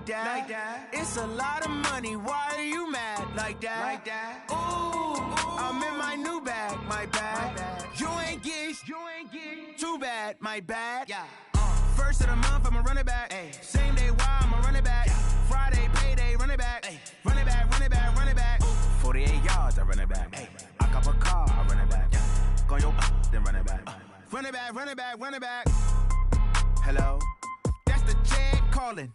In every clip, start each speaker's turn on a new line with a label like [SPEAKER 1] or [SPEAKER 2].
[SPEAKER 1] like that. It's a lot of money, why are you mad like that? Ooh, I'm in my new bag, my bad. You ain't get too bad, my bad. First of the month, I'ma run it back. Same day, why I'ma run it back. Friday, payday, run it back. Run it back, run it back, run it back. 48 yards, I run it back. I cop a car, I run it back. Go yo, then run it back. Run it back, run it back, run it back. Hello? That's the jag calling.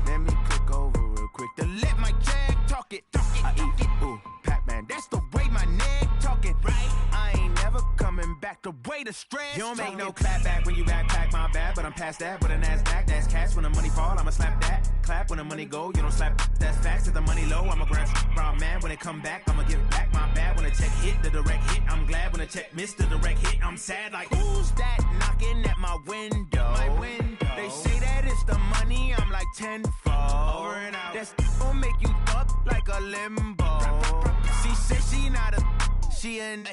[SPEAKER 1] Let me click over real quick to let my jag talk it. I eat it, ooh, Pac-Man. That's the way my neck talking. Right? I ain't never coming back the way the stress. You don't make no clap back when you backpack, my bad. But I'm past that with a NASDAQ. That's cash when the money fall, I'ma slap that. Clap when the money go, you don't slap. That's facts. If the money low, I'ma grab brown man. When it come back, I'ma give back my bad. When the check hit, the direct hit. I'm glad when the check missed the direct hit. I'm sad like, who's that knocking at my window? My window. They say that it's the money, I'm like tenfold. Over and out. That's gon' make you up like a limbo. She said she not a, she an.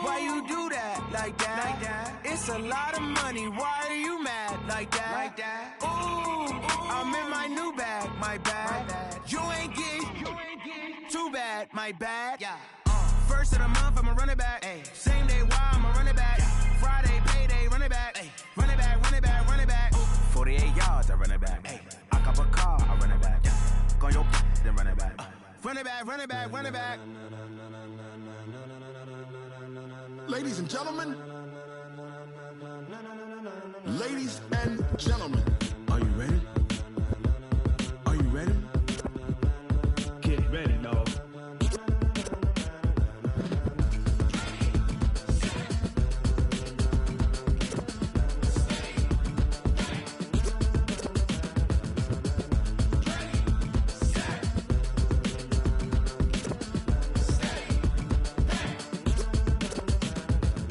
[SPEAKER 1] Why you do that like that? It's a lot of money, why are you mad like that? Ooh, I'm in my new bag, my bad. You ain't get too bad, my bad. First of the month, I'ma run it back. Same day, why I'ma run it back. Friday, payday, run it back. Run it back, run it back, run it back. 48 yards, I run it back. I cop a car, I run it back. Go yo, then run it back. Run it back, run it back, run it back.
[SPEAKER 2] Ladies and gentlemen, ladies and gentlemen, are you ready? Are you ready?
[SPEAKER 3] Get ready, dog.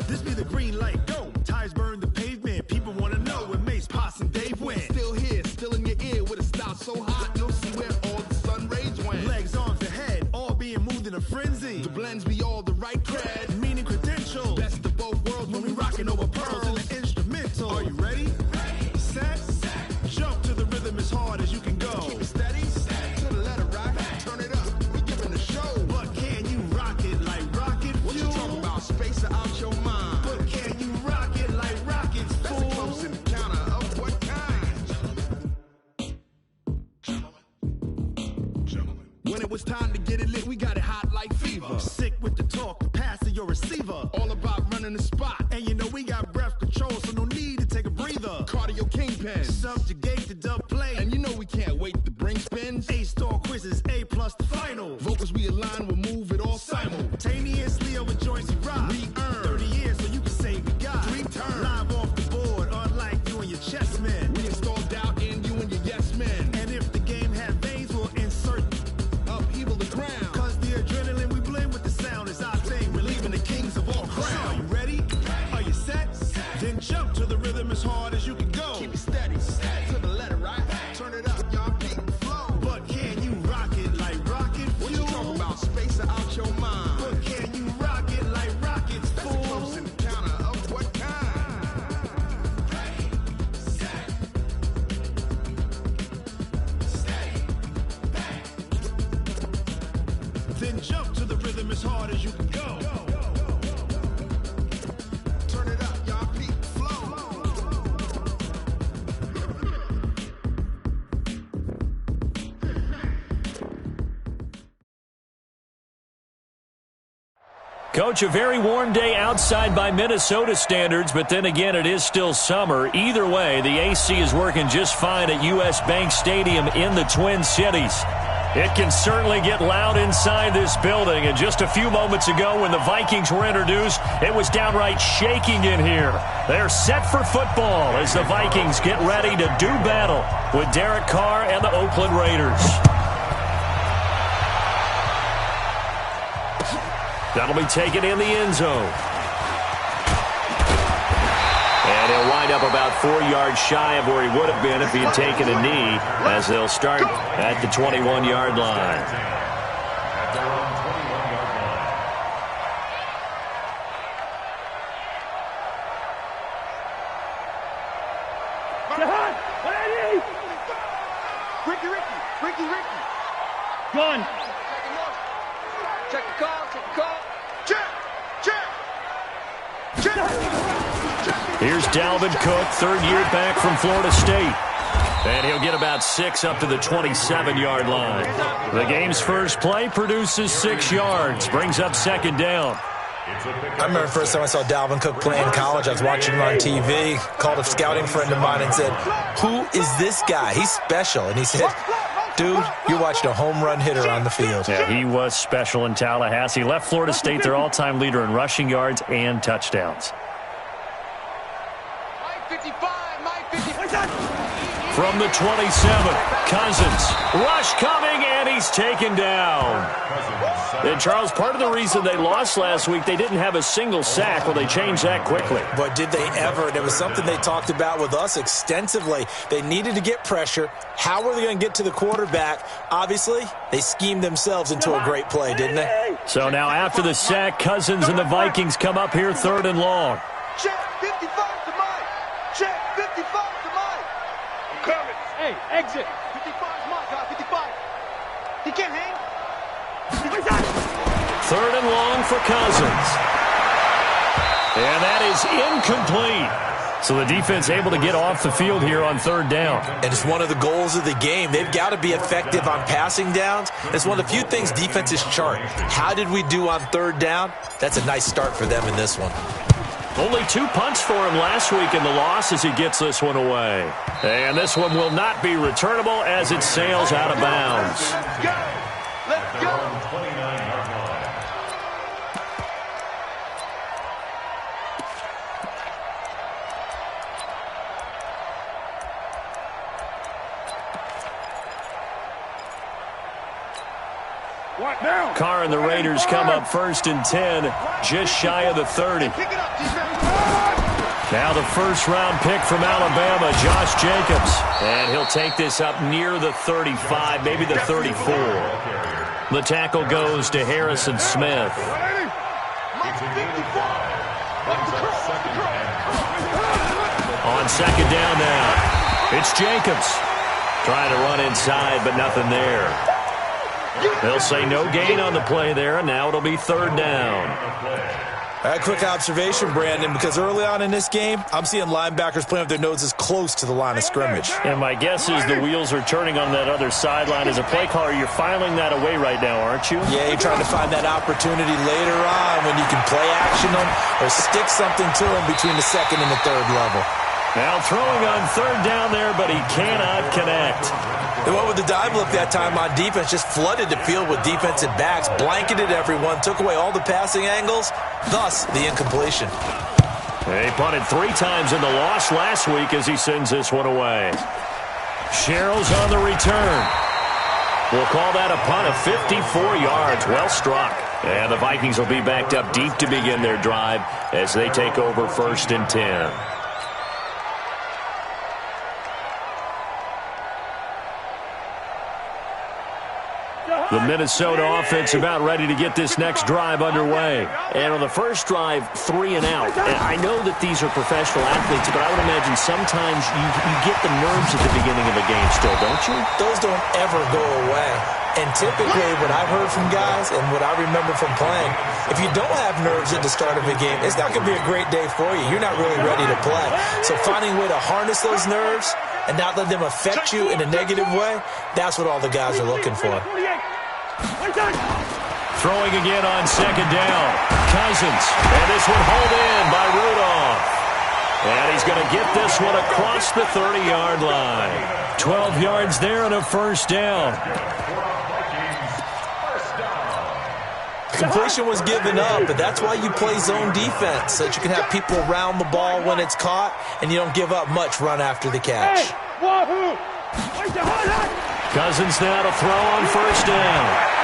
[SPEAKER 4] This be the green light, go. Tires burn the pavement. People wanna know where Mace, Poss, and Dave went.
[SPEAKER 2] Still here, still in your ear with a style so hot, you'll see where all the sun rays went.
[SPEAKER 4] Legs, arms, and head, all being moved in a frenzy.
[SPEAKER 2] The blends be all the right cred.
[SPEAKER 4] Meaning credentials.
[SPEAKER 2] Best of both worlds when we rockin' over pearls.
[SPEAKER 4] In the instrumental. Are you ready? Set. Jump to the rhythm as hard as you can go.
[SPEAKER 2] Keep it steady, to the letter rock. Turn it up, we giving a show.
[SPEAKER 4] But can you rock it like rocket fuel?
[SPEAKER 2] What you talking about? Space or out your mind?
[SPEAKER 4] But can you rock it like rockets,
[SPEAKER 2] That's a
[SPEAKER 4] fool?
[SPEAKER 2] close encounter of what kind? When it was time to get it lit, we got it hot like fever.
[SPEAKER 4] Sick with the talk, the pass of your receiver.
[SPEAKER 2] All about running the spot.
[SPEAKER 4] And you know we got breath control, so no need to take a breather.
[SPEAKER 2] Cardio kingpin.
[SPEAKER 4] Subjugate the dub play.
[SPEAKER 2] And you know we can't wait to bring spins.
[SPEAKER 4] A-star quizzes, A+ the final.
[SPEAKER 2] Vocals we align, we'll move it all
[SPEAKER 4] Simultaneously over joints we rock.
[SPEAKER 2] We earn
[SPEAKER 4] 30 years so you can say we got
[SPEAKER 2] 3 turns.
[SPEAKER 4] live off the board, unlike you and your chess men.
[SPEAKER 2] We install doubt in you and your yes men.
[SPEAKER 4] And if the game had veins, we'll insert
[SPEAKER 2] Upheaval the ground.
[SPEAKER 4] cause the adrenaline we blend with the sound is our thing. We're leaving the kings of all crowns. Are you ready? Are you set? Then jump to the rhythm as hard as you can go.
[SPEAKER 2] Keep it steady, to the letter right. Turn it up, y'all beat the flow.
[SPEAKER 4] But can you rock it like rocket
[SPEAKER 2] What
[SPEAKER 4] fuel?
[SPEAKER 2] you talking about? Space or out your mind?
[SPEAKER 4] But can you rock it like rockets,
[SPEAKER 2] That's a close
[SPEAKER 4] fool?
[SPEAKER 2] encounter of what kind?
[SPEAKER 4] Then jump to the rhythm as hard as you can go.
[SPEAKER 2] Turn it up, y'all beat the flow.
[SPEAKER 5] Coach, a very warm day outside by Minnesota standards, but then again, it is still summer. Either way, the AC is working just fine at U.S. Bank Stadium in the Twin Cities. It can certainly get loud inside this building, and just a few moments ago when the Vikings were introduced, it was downright shaking in here. They're set for football as the Vikings get ready to do battle with Derek Carr and the Oakland Raiders. That'll be taken in the end zone. And he'll wind up about 4 yards shy of where he would have been if he had taken a knee, as they'll start at the 21-yard line.
[SPEAKER 3] Ready? Ricky. Gun.
[SPEAKER 6] Check the call.
[SPEAKER 5] Here's Dalvin Cook, third year back from Florida State. And he'll get about 6 up to the 27-yard line. The game's first play produces 6 yards, brings up second down.
[SPEAKER 7] I remember the first time I saw Dalvin Cook play in college. I was watching him on TV, called a scouting friend of mine and said, "Who is this guy? He's special." And he said, "Dude, you're watching a home run hitter on the field."
[SPEAKER 5] Yeah, he was special in Tallahassee. Left Florida State their all-time leader in rushing yards and touchdowns. From the 27, Cousins. Rush coming, and he's taken down. And, Charles, part of the reason they lost last week, they didn't have a single sack. Well, they changed that quickly.
[SPEAKER 7] But did they ever? And it was something they talked about with us extensively. They needed to get pressure. How were they going to get to the quarterback? Obviously, they schemed themselves into a great play, didn't they?
[SPEAKER 5] So now after the sack, Cousins and the Vikings come up here third and long.
[SPEAKER 6] Check 55 to Mike. Check 55 to Mike. I'm coming.
[SPEAKER 3] Hey, exit.
[SPEAKER 6] 55 is Mike, guy. 55. He can't hang.
[SPEAKER 5] Third and long for Cousins. And that is incomplete. So the defense able to get off the field here on third down.
[SPEAKER 7] And it's one of the goals of the game. They've got to be effective on passing downs. It's one of the few things defenses chart. How did we do on third down? That's a nice start for them in this one.
[SPEAKER 5] Only 2 punts for him last week in the loss as he gets this one away. And this one will not be returnable as it sails out of bounds.
[SPEAKER 6] Let's go. Let's go.
[SPEAKER 5] Carr and the Raiders come up first and 10, just shy of the 30. Now the first-round pick from Alabama, Josh Jacobs. And he'll take this up near the 35, maybe the 34. The tackle goes to Harrison Smith. On second down now, it's Jacobs. Trying to run inside, but nothing there. They'll say no gain on the play there, and now it'll be third down.
[SPEAKER 7] A quick observation, Brandon, because early on in this game, I'm seeing linebackers playing with their noses close to the line of scrimmage.
[SPEAKER 5] And my guess is the wheels are turning on that other sideline. As a play caller, you're filing that away right now, aren't you?
[SPEAKER 7] Yeah, you're trying to find that opportunity later on when you can play action them or stick something to them between the second and the third level.
[SPEAKER 5] Now throwing on third down there, but he cannot connect.
[SPEAKER 7] They went with the dive look that time on defense, just flooded the field with defensive backs, blanketed everyone, took away all the passing angles, thus the incompletion.
[SPEAKER 5] He punted 3 times in the loss last week as he sends this one away. Sherrill's on the return. We'll call that a punt of 54 yards. Well struck. And the Vikings will be backed up deep to begin their drive as they take over first and 10. The Minnesota offense about ready to get this next drive underway. And on the first drive, 3 and out. And I know that these are professional athletes, but I would imagine sometimes you get the nerves at the beginning of a game still, don't you?
[SPEAKER 7] Those don't ever go away. And typically what I've heard from guys and what I remember from playing, if you don't have nerves at the start of a game, it's not going to be a great day for you. You're not really ready to play. So finding a way to harness those nerves and not let them affect you in a negative way, that's what all the guys are looking for.
[SPEAKER 5] Throwing again on second down. Cousins. And this one hauled in by Rudolph. And he's going to get this one across the 30-yard line. 12 yards there and a first down.
[SPEAKER 7] Completion was given up, but that's why you play zone defense, so that you can have people around the ball when it's caught, and you don't give up much run after the catch.
[SPEAKER 5] Cousins now to throw on first down.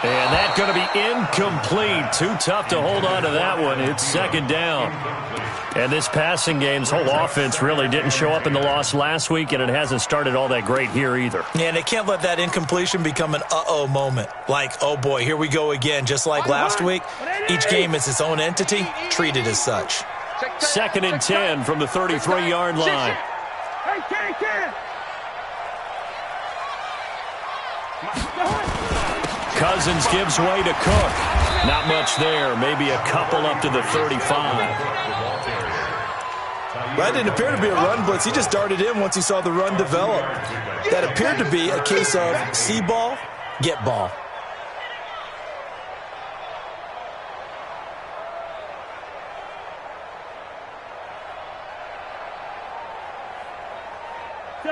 [SPEAKER 5] And that's going to be incomplete. Too tough to hold on to that one. It's second down. And this passing game's whole offense really didn't show up in the loss last week, and it hasn't started all that great here either.
[SPEAKER 7] Yeah, and they can't let that incompletion become an uh-oh moment. Like, oh boy, here we go again. Just like last week, each game is its own entity, treated as such.
[SPEAKER 5] Second and 10 from the 33-yard line. Cousins gives way to Cook. Not much there. Maybe a couple up to the 35.
[SPEAKER 7] That didn't appear to be a run blitz. He just darted in once he saw the run develop. That appeared to be a case of see ball, get ball.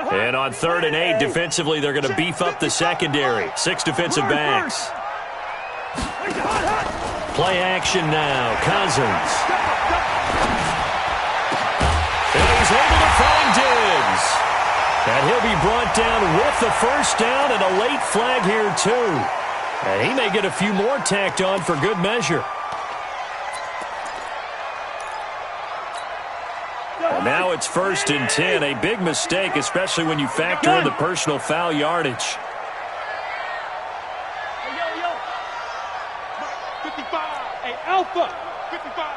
[SPEAKER 5] And on 3rd and 8, defensively, they're going to beef up the secondary. 6 defensive backs. Play action now. Cousins. And he's able to find Diggs. And he'll be brought down with the first down and a late flag here, too. And he may get a few more tacked on for good measure. And now it's 1st and 10. A big mistake, especially when you factor in the personal foul yardage.
[SPEAKER 3] Alpha.
[SPEAKER 6] 55.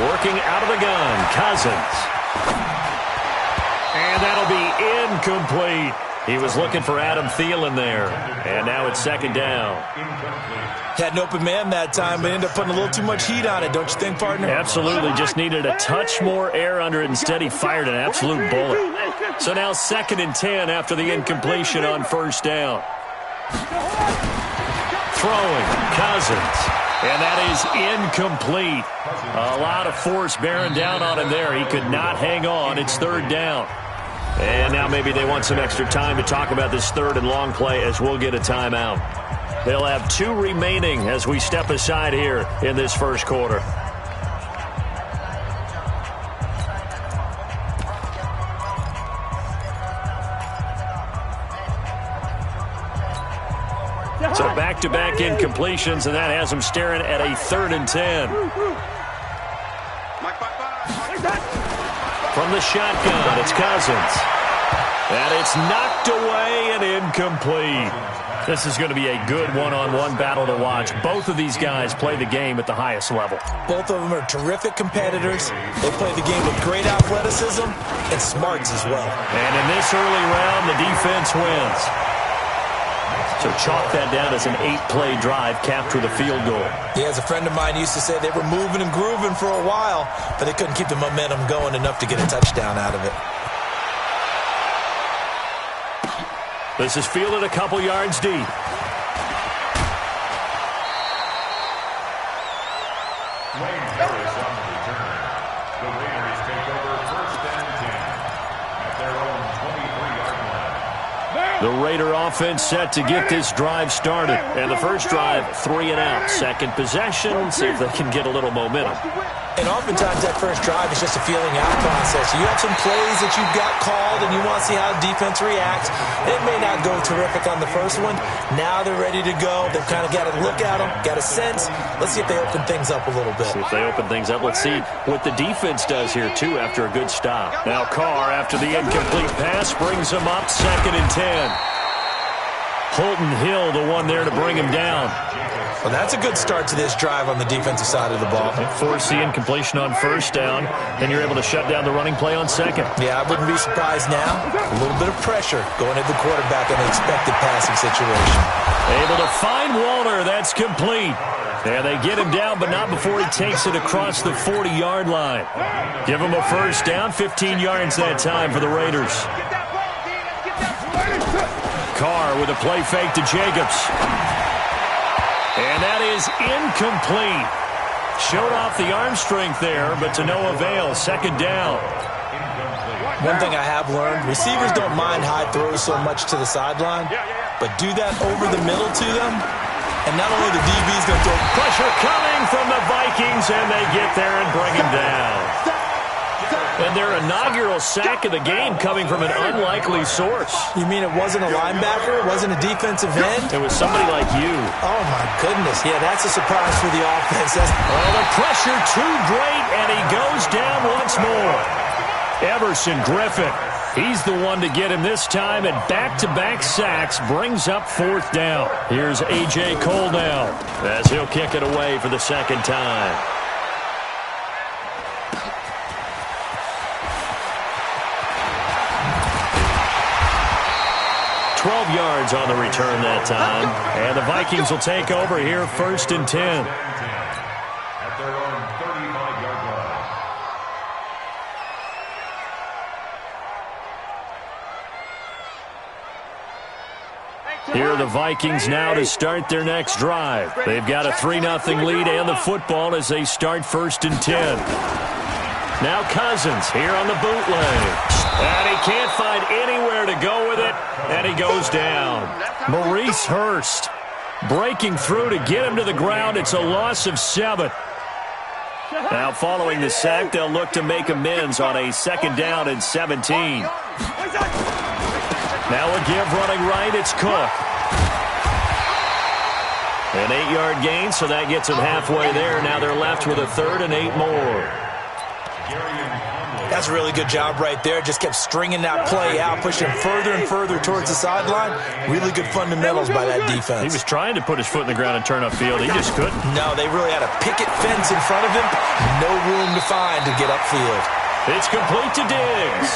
[SPEAKER 5] Working out of the gun, Cousins. And that'll be incomplete. He was looking for Adam Thielen there. And now it's 2nd down.
[SPEAKER 7] Had an open man that time, but ended up putting a little too much heat on it, don't you think, partner?
[SPEAKER 5] Absolutely. Just needed a touch more air under it. Instead, he fired an absolute bullet. So now 2nd and 10 after the incompletion on 1st down. Throwing, Cousins. And that is incomplete. A lot of force bearing down on him there. He could not hang on. It's 3rd down. And now maybe they want some extra time to talk about this 3rd and long play as we'll get a timeout. They'll have 2 remaining as we step aside here in this first quarter. So back-to-back incompletions, and that has them staring at a 3rd and 10. From the shotgun, it's Cousins. And it's knocked away and incomplete. This is going to be a good one-on-one battle to watch. Both of these guys play the game at the highest level.
[SPEAKER 7] Both of them are terrific competitors. They play the game with great athleticism and smarts as well.
[SPEAKER 5] And in this early round, the defense wins. So chalk that down as an 8-play drive capped with a field goal.
[SPEAKER 7] Yeah, as a friend of mine used to say, they were moving and grooving for a while, but they couldn't keep the momentum going enough to get a touchdown out of it.
[SPEAKER 5] This is fielded a couple yards deep. The Raider offense set to get this drive started. And the first drive, 3 and out. Second possession, see if they can get a little momentum.
[SPEAKER 7] And oftentimes that first drive is just a feeling out process. You have some plays that you've got called and you want to see how the defense reacts. It may not go terrific on the first one. Now they're ready to go. They've kind of got to look at them, got a sense. Let's see if they open things up a little bit.
[SPEAKER 5] See if they open things up. Let's see what the defense does here, too, after a good stop. Now Carr, after the incomplete pass, brings him up 2nd and 10. Holton Hill, the one there to bring him down.
[SPEAKER 7] Well, that's a good start to this drive on the defensive side of the ball.
[SPEAKER 5] Force the incompletion on 1st down, and you're able to shut down the running play on 2nd.
[SPEAKER 7] Yeah, I wouldn't be surprised now. A little bit of pressure going at the quarterback in an expected passing situation.
[SPEAKER 5] Able to find Walter. That's complete. And they get him down, but not before he takes it across the 40-yard line. Give him a first down, 15 yards that time for the Raiders. Carr with a play fake to Jacobs. And that is incomplete. Showed off the arm strength there, but to no avail. 2nd down.
[SPEAKER 7] One thing I have learned, receivers don't mind high throws so much to the sideline, but do that over the middle to them, and not only the DB's going to throw
[SPEAKER 5] pressure coming from the Vikings, and they get there and bring him down. And their inaugural sack of the game coming from an unlikely source.
[SPEAKER 7] You mean it wasn't a linebacker? It wasn't a defensive end?
[SPEAKER 5] It was somebody like you.
[SPEAKER 7] Oh, my goodness. Yeah, that's a surprise for the offense.
[SPEAKER 5] Well, the pressure too great, and he goes down once more. Everson Griffin. He's the one to get him this time, and back-to-back sacks brings up 4th down. Here's A.J. Cole now as he'll kick it away for the 2nd time. 12 yards on the return that time. And the Vikings will take over here, 1st and 10.
[SPEAKER 8] At their own 35-yard line.
[SPEAKER 5] Here are the Vikings now to start their next drive. They've got a 3-0 lead and the football as they start 1st and 10. Now Cousins here on the bootleg. And he can't find anywhere to go with it, and he goes down. Maurice Hurst breaking through to get him to the ground. It's a loss of 7. Now following the sack, they'll look to make amends on a 2nd down and 17. Now a give running right, it's Cook. An 8-yard gain, so that gets them halfway there. Now they're left with a 3rd and 8 more.
[SPEAKER 7] That's a really good job right there. Just kept stringing that play out, pushing further and further towards the sideline. Really good fundamentals by that defense.
[SPEAKER 5] He was trying to put his foot in the ground and turn upfield. He just couldn't.
[SPEAKER 7] No, they really had a picket fence in front of him. No room to find to get upfield.
[SPEAKER 5] It's complete to Diggs.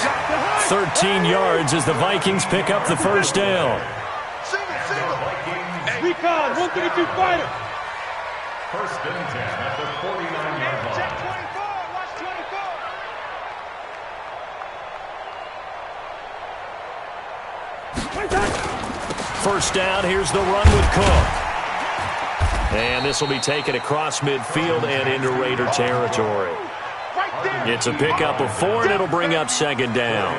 [SPEAKER 5] 13 yards as the Vikings pick up the 1st down.
[SPEAKER 3] Recon, 132 fighter.
[SPEAKER 8] 1st and 10 at the 49-yard line.
[SPEAKER 3] Check 24. Watch 24.
[SPEAKER 5] 1st down, here's the run with Cook. And this will be taken across midfield and into Raider territory. It's a pickup of 4, and it'll bring up 2nd down.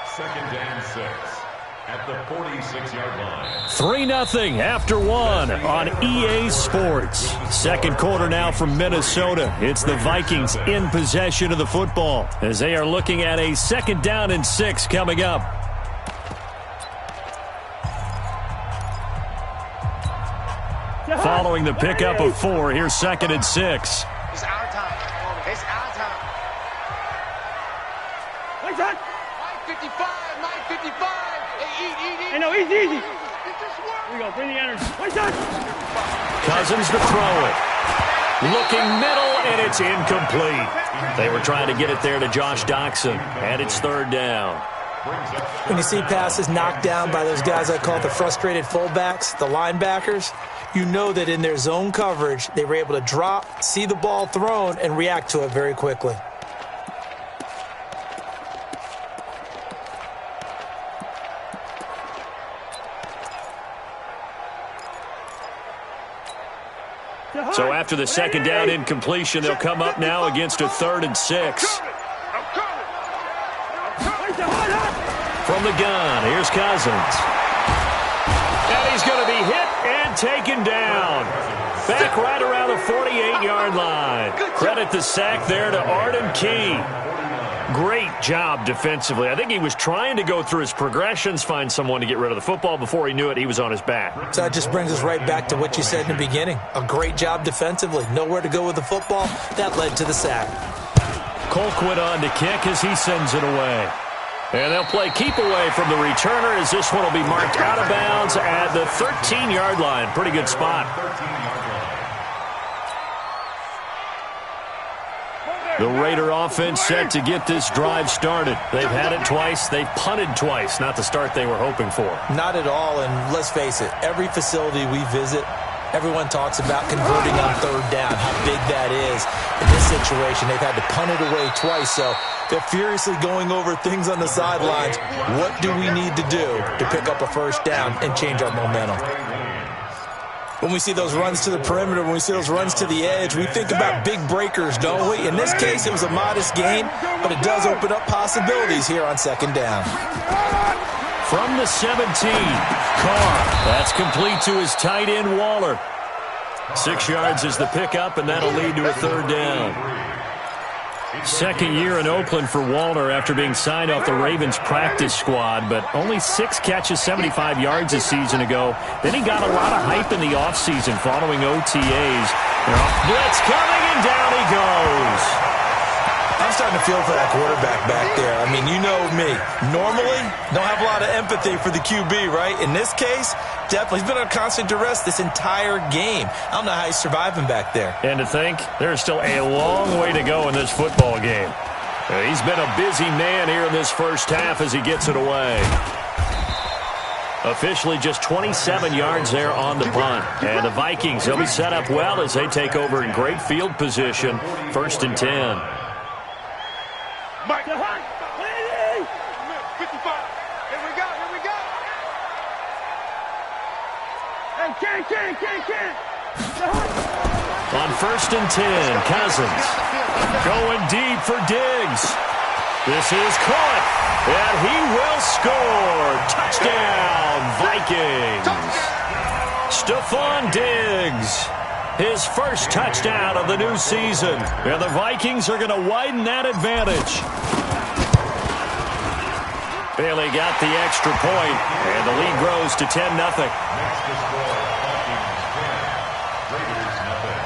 [SPEAKER 8] 2nd and 6 at the 46-yard line.
[SPEAKER 5] 3-0 after 1 on EA Sports. 2nd quarter now from Minnesota. It's the Vikings in possession of the football as they are looking at a 2nd down and 6 coming up. Following the pickup of 4, here's 2nd and 6.
[SPEAKER 6] It's our time. It's our time. 9:55. 9:55. Hey, eat.
[SPEAKER 3] Hey, no, easy. Here we go. Bring the energy.
[SPEAKER 5] Cousins to throw it. Looking middle, and it's incomplete. They were trying to get it there to Josh Doxson, and it's 3rd down.
[SPEAKER 7] When you see passes knocked down by those guys I call the frustrated fullbacks, the linebackers, you know that in their zone coverage, they were able to drop, see the ball thrown, and react to it very quickly.
[SPEAKER 5] So after the 2nd down incompletion, they'll come up now against a 3rd and 6. From the gun, here's Cousins. And he's going to be hit and taken down. Back right around the 48-yard line. Credit the sack there to Arden Key. Great job defensively. I think he was trying to go through his progressions, find someone to get rid of the football. Before he knew it, he was on his back.
[SPEAKER 7] So that just brings us right back to what you said in the beginning. A great job defensively. Nowhere to go with the football. That led to the sack.
[SPEAKER 5] Colquitt on to kick as he sends it away. And they'll play keep away from the returner as this one will be marked out of bounds at the 13-yard line. Pretty good spot. The Raider offense set to get this drive started. They've had it twice. They've punted twice. Not the start they were hoping for.
[SPEAKER 7] Not at all, and let's face it, every facility we visit, everyone talks about converting on 3rd down, how big that is. In this situation, they've had to punt it away twice, so they're furiously going over things on the sidelines. What do we need to do to pick up a 1st down and change our momentum? When we see those runs to the perimeter, when we see those runs to the edge, we think about big breakers, don't we? In this case, it was a modest gain, but it does open up possibilities here on 2nd down.
[SPEAKER 5] From the 17, Carr. That's complete to his tight end, Waller. 6 yards is the pickup, and that'll lead to a 3rd down. 2nd year in Oakland for Waller after being signed off the Ravens practice squad, but only 6 catches, 75 yards a season ago. Then he got a lot of hype in the offseason following OTAs. Blitz coming, and down he goes.
[SPEAKER 7] I'm starting to feel for that quarterback back there. I mean, you know me. Normally, don't have a lot of empathy for the QB, right? In this case, definitely. He's been on constant duress this entire game. I don't know how he's surviving back there.
[SPEAKER 5] And to think, there's still a long way to go in this football game. He's been a busy man here in this 1st half as he gets it away. Officially just 27 yards there on the punt. And the Vikings, they'll be set up well as they take over in great field position. 1st and 10.
[SPEAKER 3] Mike, 55.
[SPEAKER 6] Here we go.
[SPEAKER 3] Hey, Ken.
[SPEAKER 5] On 1st and 10, Cousins going deep for Diggs. This is caught, and he will score. Touchdown, Vikings. Stephon Diggs, his first touchdown of the new season. And the Vikings are going to widen that advantage. Bailey got the extra point, and the lead grows to 10-0.
[SPEAKER 8] Next to score, Vikings 10, Raiders nothing.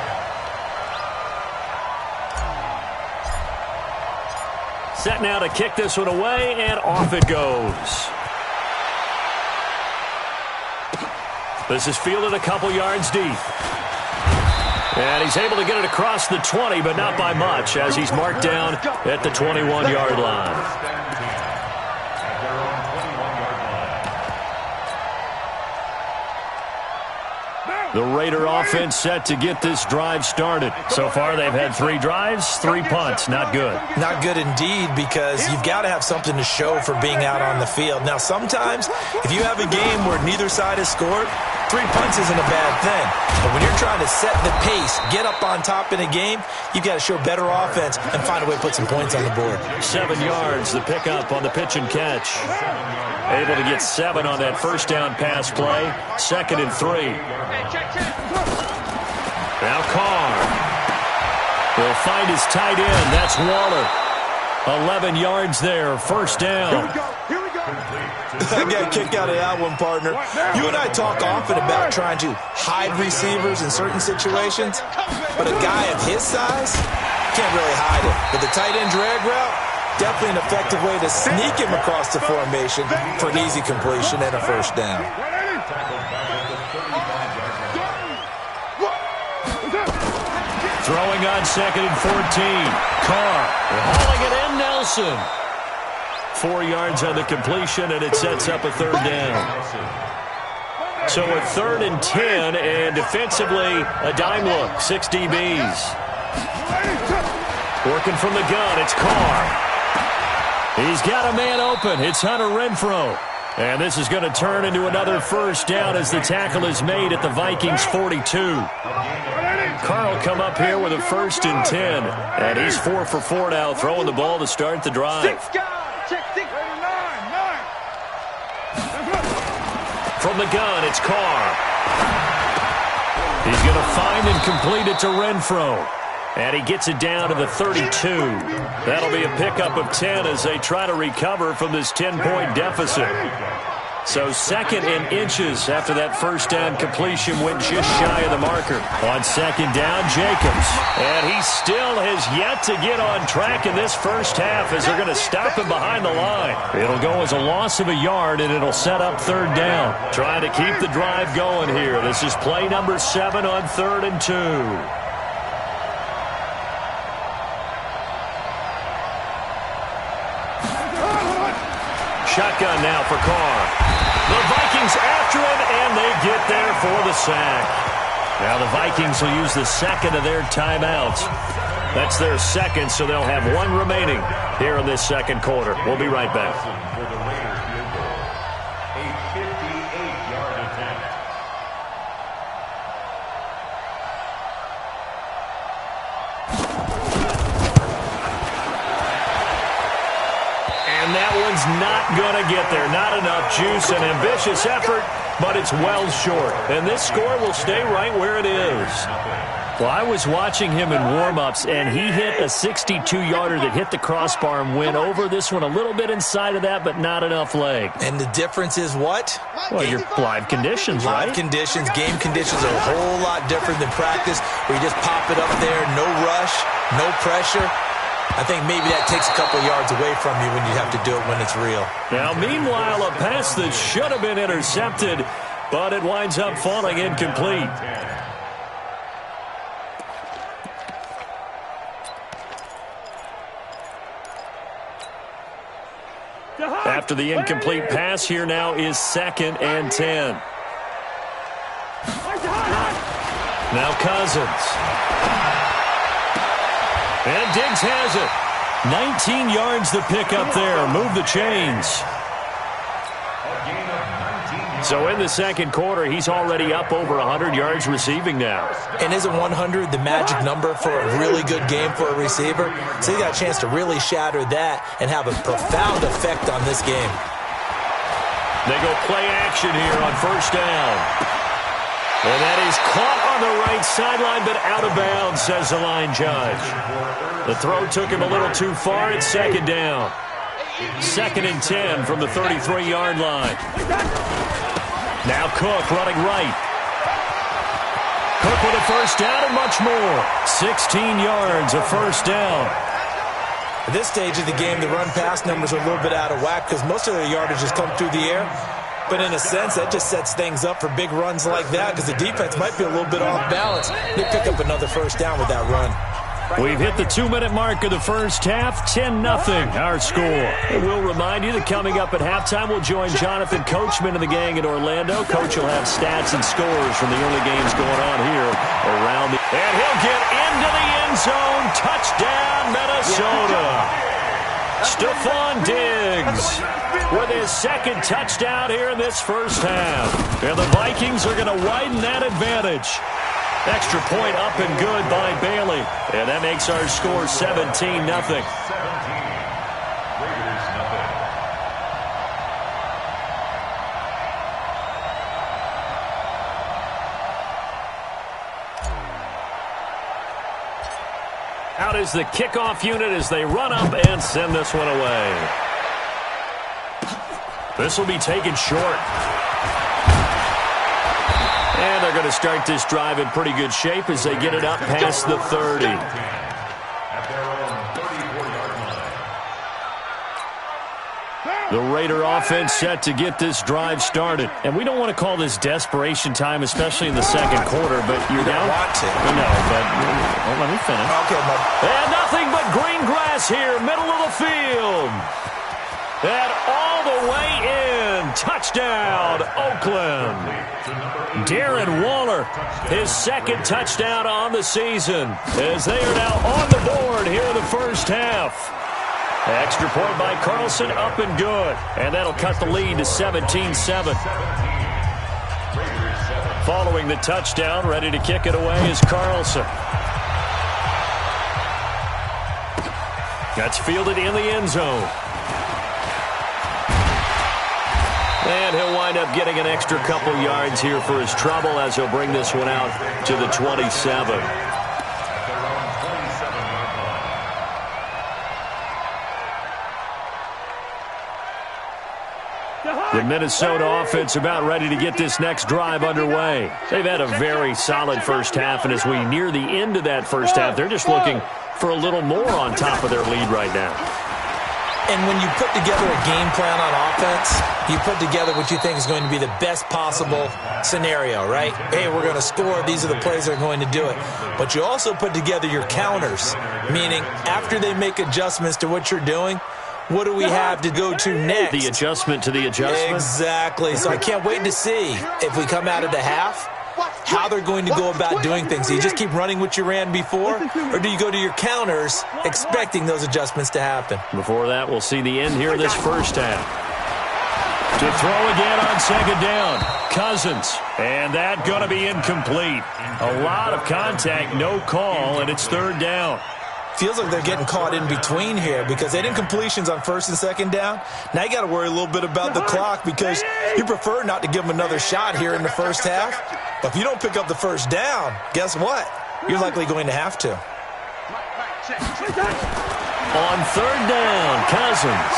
[SPEAKER 5] Set now to kick this one away, and off it goes. This is fielded a couple yards deep. And he's able to get it across the 20, but not by much, as he's marked down at the 21-yard line. The Raider offense set to get this drive started. So far, they've had 3 drives, 3 punts. Not good.
[SPEAKER 7] Not good indeed, because you've got to have something to show for being out on the field. Now, sometimes, if you have a game where neither side has scored, 3 punts isn't a bad thing. But when you're trying to set the pace, get up on top in a game, you've got to show better offense and find a way to put some points on the board.
[SPEAKER 5] 7 yards, the pickup on the pitch and catch. Able to get 7 on that first down pass play. 2nd and 3. Now Carr. He'll find his tight end. That's Waller. 11 yards there. First down.
[SPEAKER 6] Here we go.
[SPEAKER 7] I got a kick out of that one, partner. You and I talk often about trying to hide receivers in certain situations, but a guy of his size can't really hide it. But the tight end drag route, definitely an effective way to sneak him across the formation for an easy completion and a first down.
[SPEAKER 5] Throwing on 2nd and 14. Carr hauling it in. Nelson. 4 yards on the completion, and it sets up a 3rd down. So a 3rd and 10, and defensively, a dime look. 6 DBs. Working from the gun, it's Carr. He's got a man open. It's Hunter Renfrow. And this is going to turn into another first down as the tackle is made at the Vikings 42. Carr will come up here with a 1st and 10. And he's 4 for 4 now, throwing the ball to start the drive. From the gun, it's Carr. He's going to find and complete it to Renfrow. And he gets it down to the 32. That'll be a pickup of 10 as they try to recover from this 10-point deficit. So 2nd and inches after that first down completion went just shy of the marker. On 2nd down, Jacobs. And he still has yet to get on track in this first half as they're going to stop him behind the line. It'll go as a loss of a yard, and it'll set up 3rd down. Trying to keep the drive going here. This is play number 7 on 3rd and 2. Shotgun now for Carr. The Vikings after him, and they get there for the sack. Now the Vikings will use the 2nd of their timeouts. That's their 2nd, so they'll have 1 remaining here in this 2nd quarter. We'll be right back.
[SPEAKER 8] For the Raiders field goal, a 58-yard attempt.
[SPEAKER 5] And that one's not going to get there. Not enough juice. An ambitious effort, but it's well short. And this score will stay right where it is. Well, I was watching him in warm-ups, and he hit a 62-yarder that hit the crossbar and went over. This one a little bit inside of that, but not enough leg.
[SPEAKER 7] And the difference is what?
[SPEAKER 5] Well, your live conditions, right?
[SPEAKER 7] Live conditions, game conditions are a whole lot different than practice, where you just pop it up there, no rush, no pressure. I think maybe that takes a couple yards away from you when you have to do it when it's real.
[SPEAKER 5] Now, meanwhile, a pass that should have been intercepted, but it winds up falling incomplete. After the incomplete pass, here now is 2nd and 10. Now Cousins. And Diggs has it. 19 yards to pick up there. Move the chains. So in the second quarter, he's already up over 100 yards receiving now.
[SPEAKER 7] And isn't 100 the magic number for a really good game for a receiver? So he got a chance to really shatter that and have a profound effect on this game.
[SPEAKER 5] They go play action here on first down. And that is caught on the right sideline, but out of bounds, says the line judge. The throw took him a little too far. It's 2nd down. 2nd and 10 from the 33-yard line. Now Cook running right. Cook with a first down and much more. 16 yards, a first down.
[SPEAKER 7] At this stage of the game, the run-pass numbers are a little bit out of whack because most of their yardage has come through the air. But in a sense, that just sets things up for big runs like that because the defense might be a little bit off balance. They pick up another first down with that run.
[SPEAKER 5] We've hit the 2-minute mark of the first half. 10-0 our score. And we'll remind you that coming up at halftime, we'll join Jonathan Coachman and the gang in Orlando. Coach will have stats and scores from the early games going on here around the... And he'll get into the end zone. Touchdown, Minnesota. Stephon Diggs with his 2nd touchdown here in this first half. And the Vikings are going to widen that advantage. Extra point up and good by Bailey. And that makes our score 17-0. Out is the kickoff unit as they run up and send this one away. This will be taken short. And they're going to start this drive in pretty good shape as they get it up past the 30. The Raider offense set to get this drive started. And we don't want to call this desperation time, especially in the second quarter, but you're down.
[SPEAKER 7] Want to.
[SPEAKER 5] No, but let me finish.
[SPEAKER 7] Okay,
[SPEAKER 5] and nothing but green grass here, middle of the field. And all the way in. Touchdown, Oakland. Darren Waller, his 2nd touchdown on the season, as they are now on the board here in the first half. Extra point by Carlson, up and good. And that'll cut the lead to 17-7. Following the touchdown, ready to kick it away is Carlson. That's fielded in the end zone. And he'll wind up getting an extra couple yards here for his trouble as he'll bring this one out to the 27. The Minnesota offense about ready to get this next drive underway. They've had a very solid first half, and as we near the end of that first half, they're just looking for a little more on top of their lead right now.
[SPEAKER 7] And when you put together a game plan on offense, you put together what you think is going to be the best possible scenario, right? Hey, we're going to score. These are the plays that are going to do it. But you also put together your counters, meaning after they make adjustments to what you're doing, what do we have to go to next?
[SPEAKER 5] The adjustment to the adjustment?
[SPEAKER 7] Exactly. So I can't wait to see if we come out of the half, how they're going to go about doing things. Do you just keep running what you ran before, or do you go to your counters expecting those adjustments to happen?
[SPEAKER 5] Before that, we'll see the end here of this first half. To throw again on 2nd down. Cousins. And that going to be incomplete. A lot of contact, no call, and it's 3rd down.
[SPEAKER 7] Feels like they're getting caught in between here because they did incompletions on 1st and 2nd down. Now you got to worry a little bit about the clock because you prefer not to give them another shot here in the first half. But if you don't pick up the first down, guess what? You're likely going to have to.
[SPEAKER 5] On 3rd down, Cousins.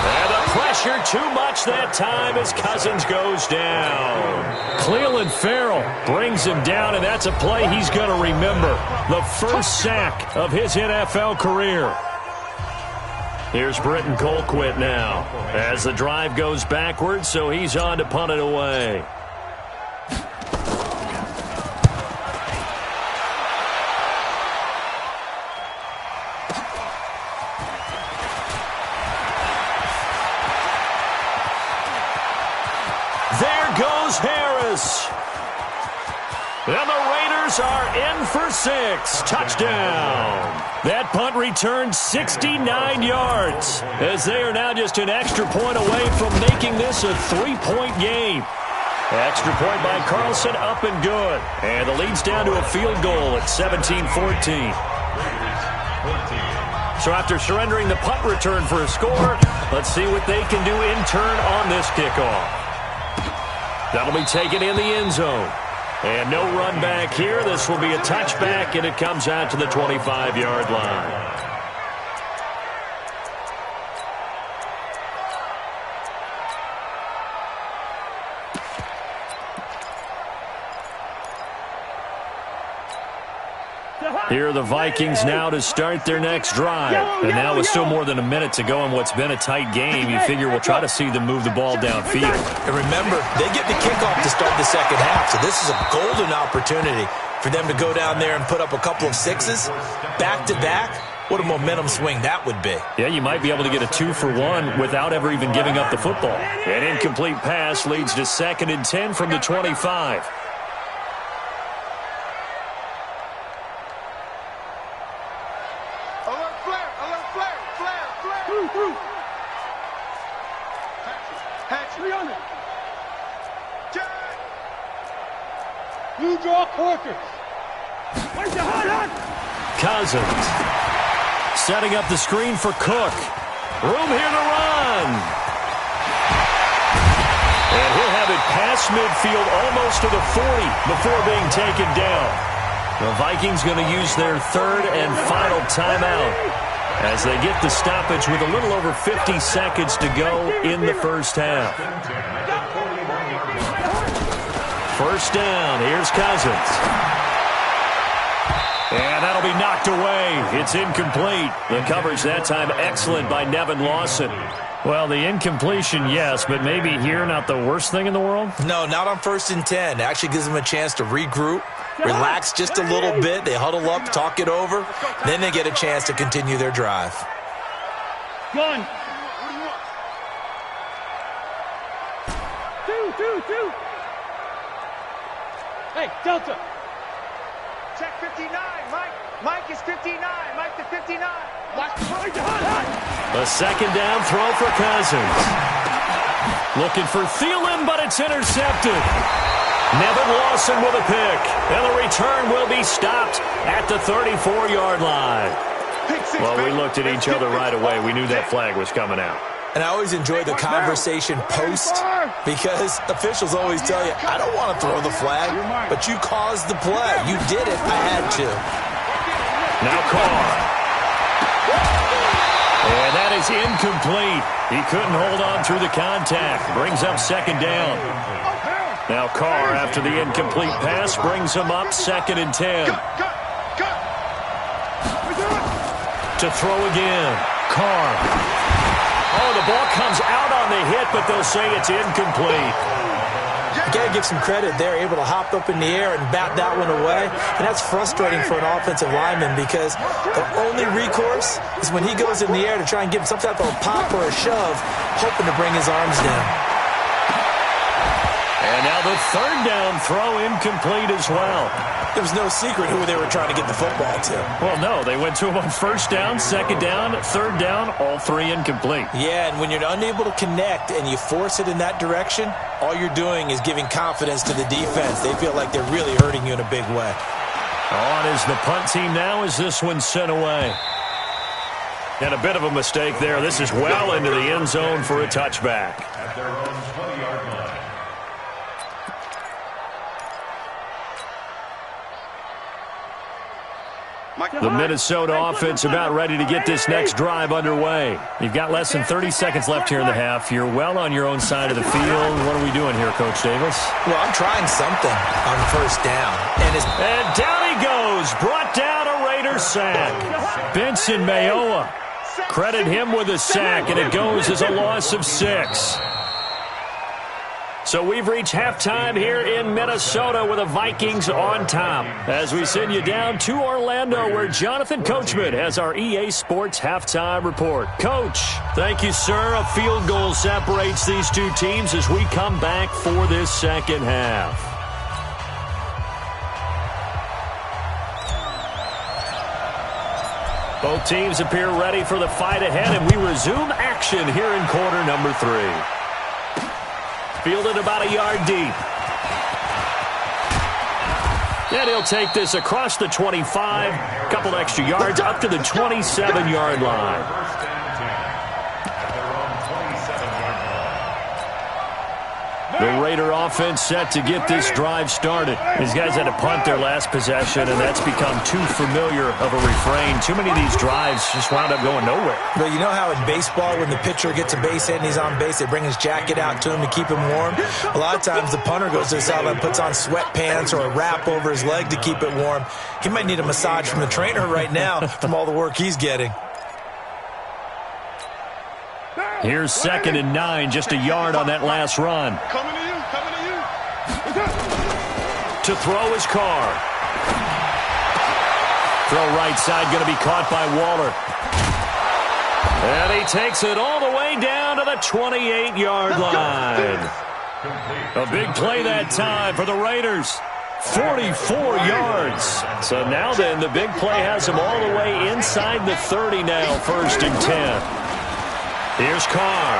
[SPEAKER 5] And the pressure too much that time as Cousins goes down. Cleveland Farrell brings him down, and that's a play he's going to remember. The first sack of his NFL career. Here's Britton Colquitt now as the drive goes backwards, so he's on to punt it away. And the Raiders are in for 6. Touchdown. That punt returned 69 yards, as they are now just an extra point away from making this a 3-point game. Extra point by Carlson, up and good. And the lead's down to a field goal at 17-14. So after surrendering the punt return for a score, let's see what they can do in turn on this kickoff. That'll be taken in the end zone. And no run back here. This will be a touchback, and it comes out to the 25-yard line. Here are the Vikings now to start their next drive. And now with still more than a minute to go in what's been a tight game, you figure we'll try to see them move the ball downfield.
[SPEAKER 7] And remember, they get the kickoff to start the second half, so this is a golden opportunity for them to go down there and put up a couple of sixes back-to-back. What a momentum swing that would be.
[SPEAKER 5] Yeah, you might be able to get a 2-for-1 without ever even giving up the football. An incomplete pass leads to 2nd and 10 from the 25.
[SPEAKER 3] You draw quarters.
[SPEAKER 5] Cousins setting up the screen for Cook. Room here to run. And he'll have it past midfield almost to the 40 before being taken down. The Vikings going to use their 3rd and final timeout as they get the stoppage with a little over 50 seconds to go in the first half. First down, here's Cousins. And that'll be knocked away. It's incomplete. The coverage that time excellent by Nevin Lawson. Well, the incompletion, yes, but maybe here not the worst thing in the world?
[SPEAKER 7] No, not on 1st and 10. It actually gives them a chance to regroup, relax just a little bit. They huddle up, talk it over. Then they get a chance to continue their drive.
[SPEAKER 3] Gun. Two. Hey, Delta.
[SPEAKER 6] Check 59, Mike. Mike is 59. Mike to 59.
[SPEAKER 5] A second down throw for Cousins. Looking for Thielen, but it's intercepted. Nevin Lawson with a pick. And the return will be stopped at the 34-yard line. Well, we looked at each other right away. We knew that flag was coming out.
[SPEAKER 7] And I always enjoy the conversation post because officials always tell you, I don't want to throw the flag, but you caused the play. You did it. I had to.
[SPEAKER 5] Now Carr. And that is incomplete. He couldn't hold on through the contact. Brings up 2nd down. Now Carr, after the incomplete pass, brings him up 2nd and 10. To throw again. Carr. Oh, the ball comes out on the hit, but they'll say it's incomplete.
[SPEAKER 7] You got to give some credit. They're able to hop up in the air and bat that one away. And that's frustrating for an offensive lineman because the only recourse is when he goes in the air to try and give some type of a pop or a shove, hoping to bring his arms down.
[SPEAKER 5] And now the 3rd down throw incomplete as well.
[SPEAKER 7] There was no secret who they were trying to get the football to.
[SPEAKER 5] Well, no. They went to him on 1st down, 2nd down, 3rd down, all 3 incomplete.
[SPEAKER 7] Yeah, and when you're unable to connect and you force it in that direction, all you're doing is giving confidence to the defense. They feel like they're really hurting you in a big way.
[SPEAKER 5] On is the punt team now as this one's sent away. And a bit of a mistake there. This is well into the end zone for a touchback.
[SPEAKER 8] At their own 20-yard line.
[SPEAKER 5] The Minnesota offense about ready to get this next drive underway. You've got less than 30 seconds left here in the half. You're well on your own side of the field. What are we doing here, Coach Davis?
[SPEAKER 7] Well, I'm trying something on 1st down.
[SPEAKER 5] And down he goes. Brought down a Raider sack. Benson Mayowa. Credit him with a sack, and it goes as a loss of 6. So we've reached halftime here in Minnesota with the Vikings on top. As we send you down to Orlando where Jonathan Coachman has our EA Sports halftime report. Coach, thank you, sir. A field goal separates these two teams as we come back for this second half. Both teams appear ready for the fight ahead, and we resume action here in quarter number 3. Fielded about a yard deep. And he'll take this across the 25, a couple extra yards up to the 27-yard line. The Raider offense set to get this drive started. These guys had to punt their last possession, and that's become too familiar of a refrain. Too many of these drives just wound up going nowhere.
[SPEAKER 7] But you know how in baseball, when the pitcher gets a base hit and he's on base, they bring his jacket out to him to keep him warm? A lot of times the punter goes to the sideline, puts on sweatpants or a wrap over his leg to keep it warm. He might need a massage from the trainer right now from all the work he's getting.
[SPEAKER 5] Here's 2nd and 9, just a yard on that last run.
[SPEAKER 4] Coming to you, coming to you.
[SPEAKER 5] To throw his car. Throw right side, going to be caught by Waller. And he takes it all the way down to the 28-yard line. A big play that time for the Raiders. 44 yards. So now then, the big play has him all the way inside the 30 now, 1st and 10. Here's Carr.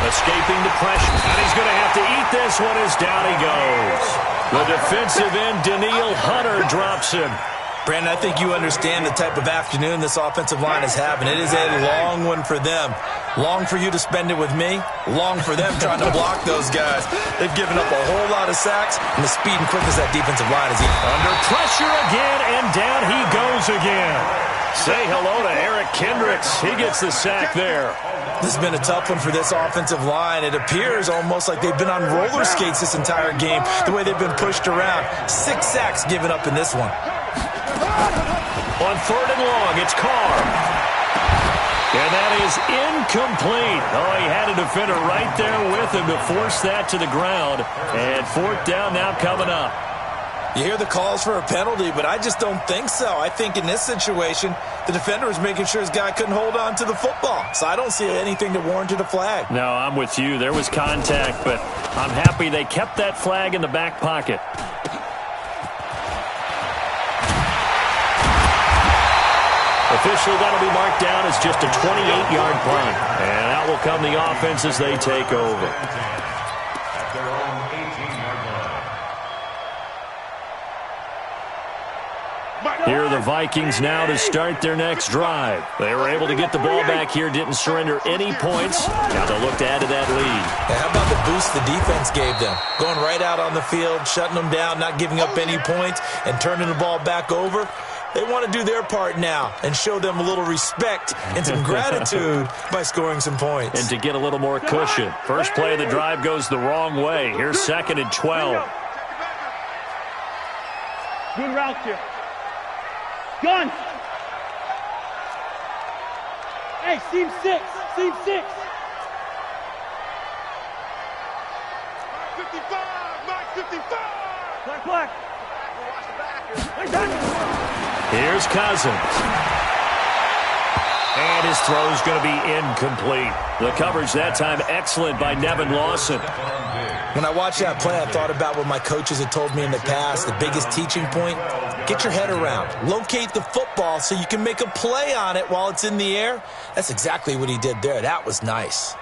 [SPEAKER 5] Escaping the pressure. And he's going to have to eat this one as down he goes. The defensive end, Daniil Hunter, drops him.
[SPEAKER 7] Brandon, I think you understand the type of afternoon this offensive line is having. It is a long one for them. Long for you to spend it with me. Long for them trying to block those guys. They've given up a whole lot of sacks, and the speed and quickness of that defensive line is
[SPEAKER 5] under pressure again, and down he goes again. Say hello to Eric Kendricks. He gets the sack there.
[SPEAKER 7] This has been a tough one for this offensive line. It appears almost like they've been on roller skates this entire game, the way they've been pushed around. 6 sacks given up in this one.
[SPEAKER 5] On 3rd and long, it's Carr. And that is incomplete. Oh, he had a defender right there with him to force that to the ground. And 4th down now coming up.
[SPEAKER 7] You hear the calls for a penalty, but I just don't think so. I think in this situation, the defender was making sure his guy couldn't hold on to the football. So I don't see anything that warranted a flag.
[SPEAKER 5] No, I'm with you. There was contact, but I'm happy they kept that flag in the back pocket. Officially, that'll be marked down as just a 28-yard punt. And out will come the offense as they take over. Here are the Vikings now to start their next drive. They were able to get the ball back here, didn't surrender any points. Now they'll look to add to that lead.
[SPEAKER 7] How about the boost the defense gave them? Going right out on the field, shutting them down, not giving up any points, and turning the ball back over. They want to do their part now and show them a little respect and some gratitude by scoring some points.
[SPEAKER 5] And to get a little more cushion. First play of the drive goes the wrong way. Here's 2nd and 12.
[SPEAKER 3] Good route here. Gun! Hey, seam 6! Seam 6!
[SPEAKER 4] 55! Mark 55!
[SPEAKER 3] Black!
[SPEAKER 5] Here's Cousins. And his throw's going to be incomplete. The coverage that time excellent by Nevin Lawson.
[SPEAKER 7] When I watched that play, I thought about what my coaches had told me in the past. The biggest teaching point, get your head around. Locate the football so you can make a play on it while it's in the air. That's exactly what he did there. That was nice.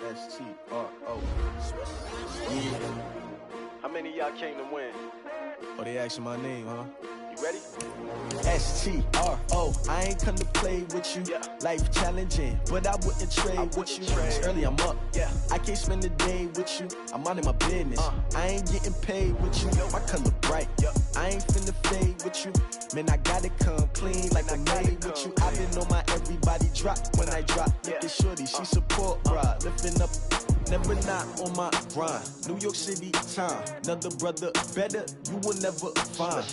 [SPEAKER 6] S-T-R-O. Yeah. How many of y'all came to win?
[SPEAKER 2] Oh, they asking my name, huh?
[SPEAKER 6] You ready?
[SPEAKER 1] S-T-R-O. I ain't come to play with you.
[SPEAKER 6] Yeah.
[SPEAKER 1] Life challenging, but I wouldn't trade with you. It's early, I'm up.
[SPEAKER 6] Yeah.
[SPEAKER 1] I can't spend the day with you. I'm minding my business. I ain't getting paid with you. My color bright.
[SPEAKER 6] Yeah.
[SPEAKER 1] I ain't finna fade with you. Man, I gotta come clean like I'm made with you. I've been on my everybody drop when I drop. Look at shorty, she support ride. Lifting up, never not on my grind. New York City time. Another brother better, you will never find.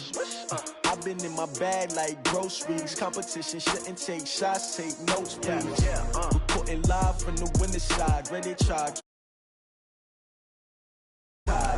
[SPEAKER 1] I've been in my bag like groceries. Competition shouldn't take shots, take notes, please. Reporting live from the winning side. Ready to try.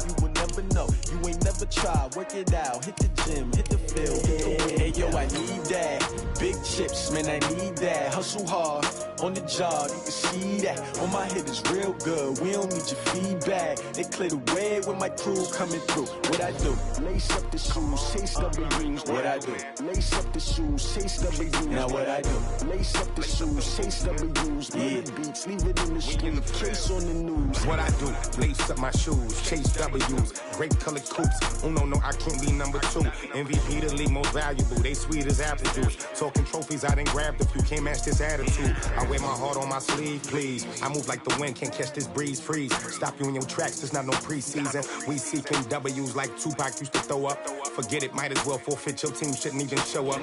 [SPEAKER 1] You will never
[SPEAKER 9] never know. You ain't never tried, work it out, hit the gym, hit the field, hit the wind. Hey, yo, I need that. Big chips, man, I need that. Hustle hard, on the job, you can see that. On my head is real good, we don't need your feedback. They clear the way when my crew coming through. What I do? Lace up the shoes, chase W's. What I do? Lace up the shoes, chase W's. Now what I do? Lace up the shoes, chase W's. Yeah. Beats, leave it in the street, case on the news.
[SPEAKER 10] What I do? Lace up my shoes, chase W's. Great colored coops. Oh no, I can't be number 2. MVP the league most valuable. They sweet as apple juice. Talking trophies, I done grabbed a few. Can't match this attitude. I wear my heart on my sleeve, please. I move like the wind, can't catch this breeze. Freeze. Stop you in your tracks. There's not no preseason. We seeking W's like Tupac used to throw up. Forget it, might as well forfeit. Your team shouldn't even show up.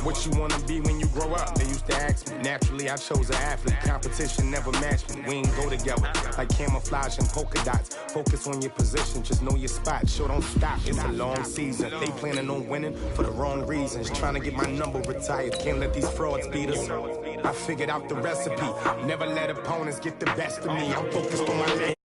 [SPEAKER 10] What you wanna be when you grow up? They used to ask me. Naturally, I chose an athlete. Competition never matched me. We ain't go together like camouflage and polka dots. Focus on your position, just know your spot. Sure, don't stop. It's a long season. They planning on winning for the wrong reasons. Trying to get my number retired. Can't let these frauds beat us. I figured out the recipe. Never let opponents get the best of me. I'm focused on my lane.